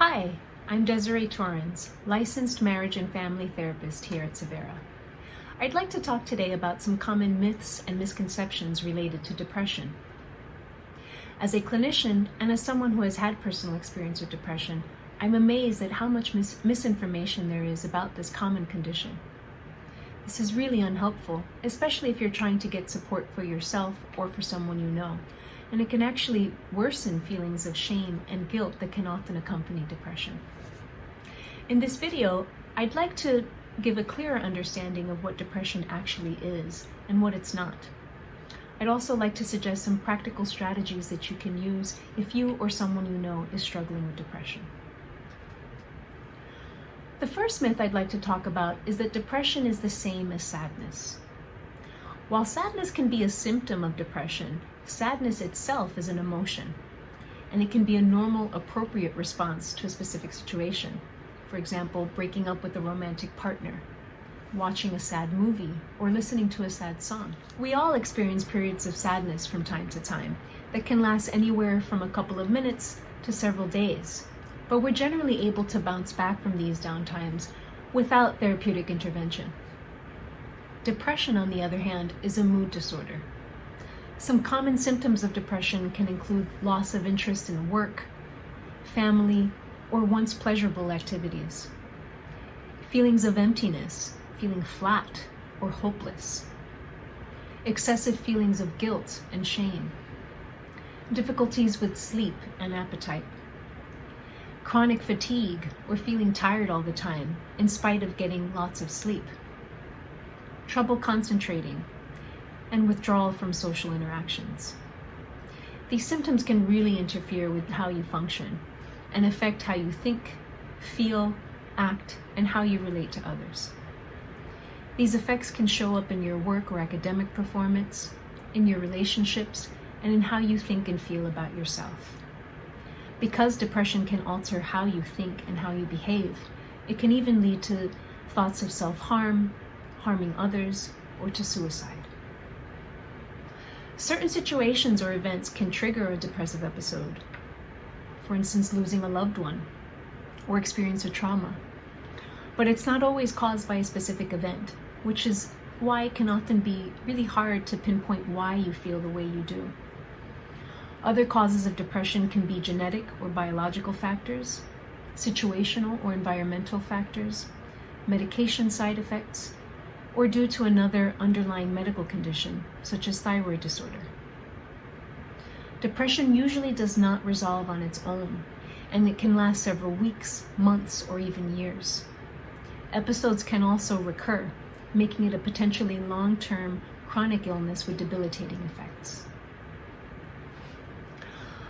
Hi, I'm Desirae Torrens, licensed marriage and family therapist here at Severa. I'd like to talk today about some common myths and misconceptions related to depression. As a clinician and as someone who has had personal experience with depression, I'm amazed at how much misinformation there is about this common condition. This is really unhelpful, especially if you're trying to get support for yourself or for someone you know. And it can actually worsen feelings of shame and guilt that can often accompany depression. In this video, I'd like to give a clearer understanding of what depression actually is and what it's not. I'd also like to suggest some practical strategies that you can use if you or someone you know is struggling with depression. The first myth I'd like to talk about is that depression is the same as sadness. While sadness can be a symptom of depression, sadness itself is an emotion, and it can be a normal, appropriate response to a specific situation. For example, breaking up with a romantic partner, watching a sad movie, or listening to a sad song. We all experience periods of sadness from time to time that can last anywhere from a couple of minutes to several days, but we're generally able to bounce back from these downtimes without therapeutic intervention. Depression, on the other hand, is a mood disorder. Some common symptoms of depression can include loss of interest in work, family, or once pleasurable activities, feelings of emptiness, feeling flat or hopeless, excessive feelings of guilt and shame, difficulties with sleep and appetite, chronic fatigue or feeling tired all the time in spite of getting lots of sleep, trouble concentrating, and withdrawal from social interactions. These symptoms can really interfere with how you function and affect how you think, feel, act, and how you relate to others. These effects can show up in your work or academic performance, in your relationships, and in how you think and feel about yourself. Because depression can alter how you think and how you behave, it can even lead to thoughts of self-harm, harming others, or to suicide. Certain situations or events can trigger a depressive episode. For instance, losing a loved one or experience a trauma. But it's not always caused by a specific event, which is why it can often be really hard to pinpoint why you feel the way you do. Other causes of depression can be genetic or biological factors, situational or environmental factors, medication side effects, or due to another underlying medical condition, such as thyroid disorder. Depression usually does not resolve on its own, and it can last several weeks, months, or even years. Episodes can also recur, making it a potentially long-term chronic illness with debilitating effects.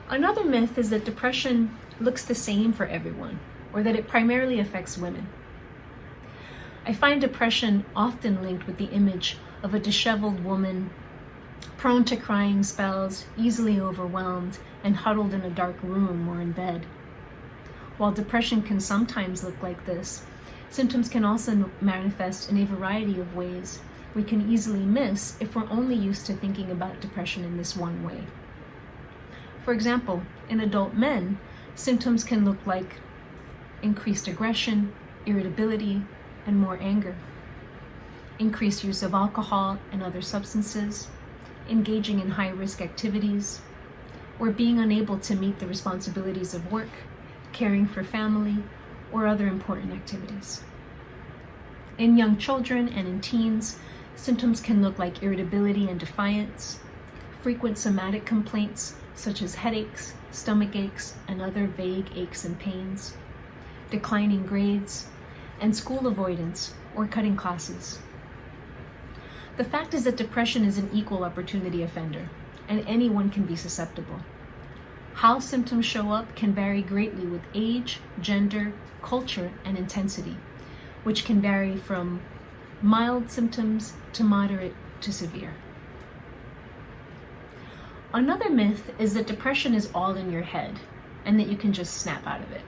Another myth is that depression looks the same for everyone, or that it primarily affects women. I find depression often linked with the image of a disheveled woman, prone to crying spells, easily overwhelmed, and huddled in a dark room or in bed. While depression can sometimes look like this, symptoms can also manifest in a variety of ways we can easily miss if we're only used to thinking about depression in this one way. For example, in adult men, symptoms can look like increased aggression, irritability, and more anger, increased use of alcohol and other substances, engaging in high-risk activities, or being unable to meet the responsibilities of work, caring for family, or other important activities. In young children and in teens, symptoms can look like irritability and defiance, frequent somatic complaints such as headaches, stomach aches, and other vague aches and pains, declining grades, and school avoidance or cutting classes. The fact is that depression is an equal opportunity offender, and anyone can be susceptible. How symptoms show up can vary greatly with age, gender, culture, and intensity, which can vary from mild symptoms to moderate to severe. Another myth is that depression is all in your head and that you can just snap out of it.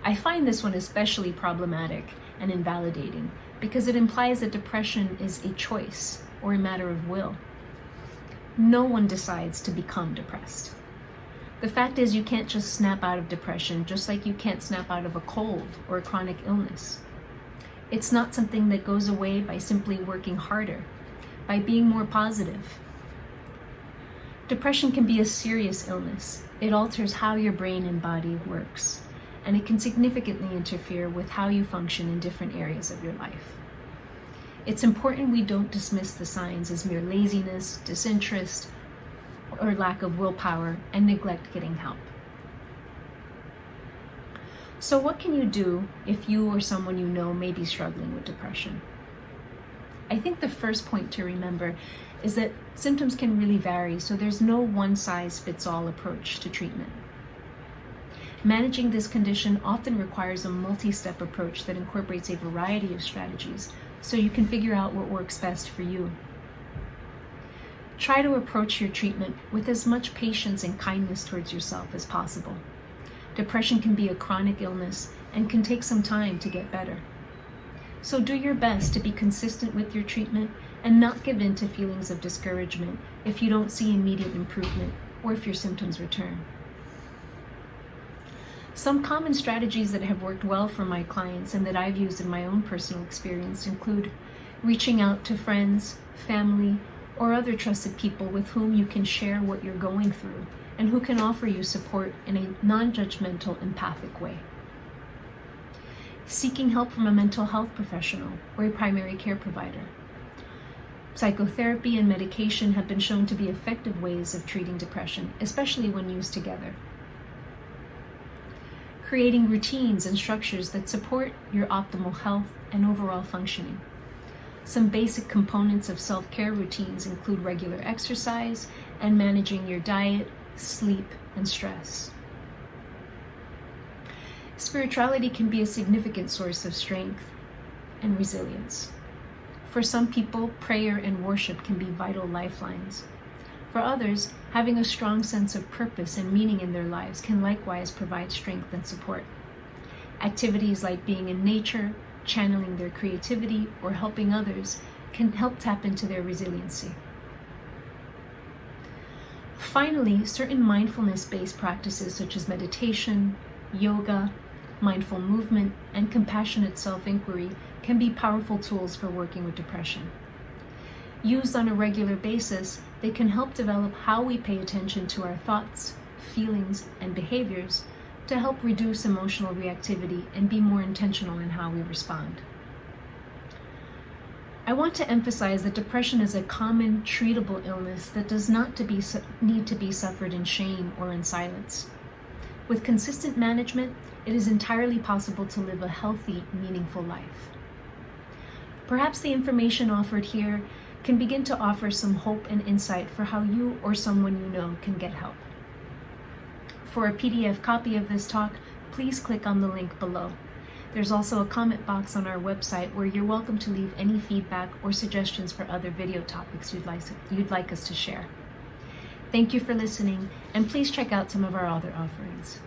I find this one especially problematic and invalidating because it implies that depression is a choice or a matter of will. No one decides to become depressed. The fact is, you can't just snap out of depression, just like you can't snap out of a cold or a chronic illness. It's not something that goes away by simply working harder, by being more positive. Depression can be a serious illness. It alters how your brain and body works, and it can significantly interfere with how you function in different areas of your life. It's important we don't dismiss the signs as mere laziness, disinterest, or lack of willpower, and neglect getting help. So what can you do if you or someone you know may be struggling with depression? I think the first point to remember is that symptoms can really vary, so there's no one-size-fits-all approach to treatment. Managing this condition often requires a multi-step approach that incorporates a variety of strategies, so you can figure out what works best for you. Try to approach your treatment with as much patience and kindness towards yourself as possible. Depression can be a chronic illness and can take some time to get better. So do your best to be consistent with your treatment and not give in to feelings of discouragement if you don't see immediate improvement or if your symptoms return. Some common strategies that have worked well for my clients and that I've used in my own personal experience include reaching out to friends, family, or other trusted people with whom you can share what you're going through and who can offer you support in a non-judgmental, empathic way. Seeking help from a mental health professional or a primary care provider. Psychotherapy and medication have been shown to be effective ways of treating depression, especially when used together. Creating routines and structures that support your optimal health and overall functioning. Some basic components of self-care routines include regular exercise and managing your diet, sleep, and stress. Spirituality can be a significant source of strength and resilience. For some people, prayer and worship can be vital lifelines. For others, having a strong sense of purpose and meaning in their lives can likewise provide strength and support. Activities like being in nature, channeling their creativity, or helping others can help tap into their resiliency. Finally, certain mindfulness-based practices such as meditation, yoga, mindful movement, and compassionate self-inquiry can be powerful tools for working with depression. Used on a regular basis, they can help develop how we pay attention to our thoughts, feelings, and behaviors to help reduce emotional reactivity and be more intentional in how we respond. I want to emphasize that depression is a common, treatable illness that does not need to be suffered in shame or in silence. With consistent management, it is entirely possible to live a healthy, meaningful life. Perhaps the information offered here can begin to offer some hope and insight for how you or someone you know can get help. For a PDF copy of this talk, please click on the link below. There's also a comment box on our website where you're welcome to leave any feedback or suggestions for other video topics you'd like us to share. Thank you for listening, and please check out some of our other offerings.